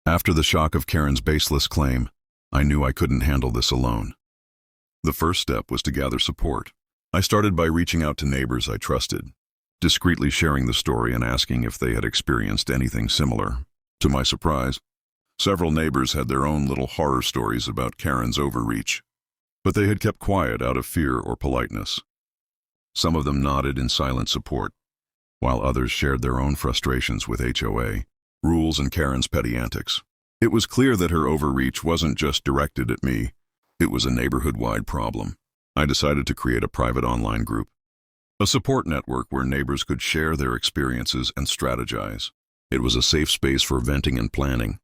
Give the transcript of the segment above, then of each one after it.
After the shock of Karen's baseless claim, I knew I couldn't handle this alone. The first step was to gather support. I started by reaching out to neighbors I trusted, discreetly sharing the story and asking if they had experienced anything similar. To my surprise, several neighbors had their own little horror stories about Karen's overreach, but they had kept quiet out of fear or politeness. Some of them nodded in silent support, while others shared their own frustrations with HOA, rules, and Karen's petty antics. It was clear that her overreach wasn't just directed at me, it was a neighborhood-wide problem. I decided to create a private online group, a support network where neighbors could share their experiences and strategize. It was a safe space for venting and planning.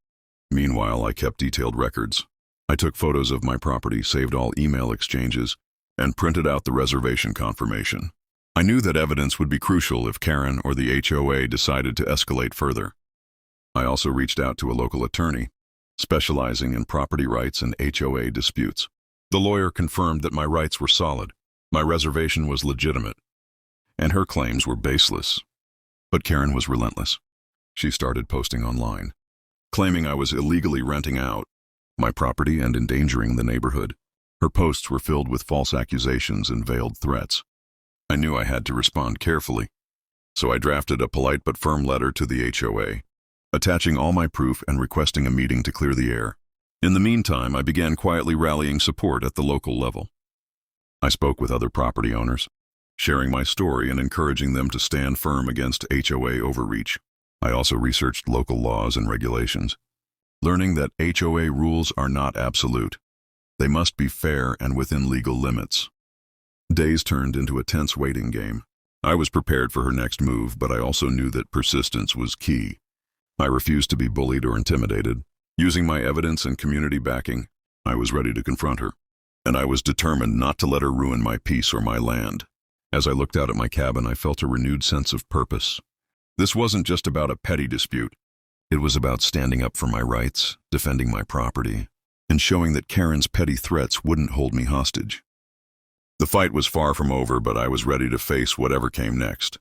Meanwhile, I kept detailed records. I took photos of my property, saved all email exchanges, and printed out the reservation confirmation. I knew that evidence would be crucial if Karen or the HOA decided to escalate further. I also reached out to a local attorney, specializing in property rights and HOA disputes. The lawyer confirmed that my rights were solid, my reservation was legitimate, and her claims were baseless. But Karen was relentless. She started posting online, claiming I was illegally renting out my property and endangering the neighborhood. Her posts were filled with false accusations and veiled threats. I knew I had to respond carefully, so I drafted a polite but firm letter to the HOA, attaching all my proof and requesting a meeting to clear the air. In the meantime, I began quietly rallying support at the local level. I spoke with other property owners, sharing my story and encouraging them to stand firm against HOA overreach. I also researched local laws and regulations, learning that HOA rules are not absolute. They must be fair and within legal limits. Days turned into a tense waiting game. I was prepared for her next move, but I also knew that persistence was key. I refused to be bullied or intimidated. Using my evidence and community backing, I was ready to confront her, and I was determined not to let her ruin my peace or my land. As I looked out at my cabin, I felt a renewed sense of purpose. This wasn't just about a petty dispute. It was about standing up for my rights, defending my property, and showing that Karen's petty threats wouldn't hold me hostage. The fight was far from over, but I was ready to face whatever came next.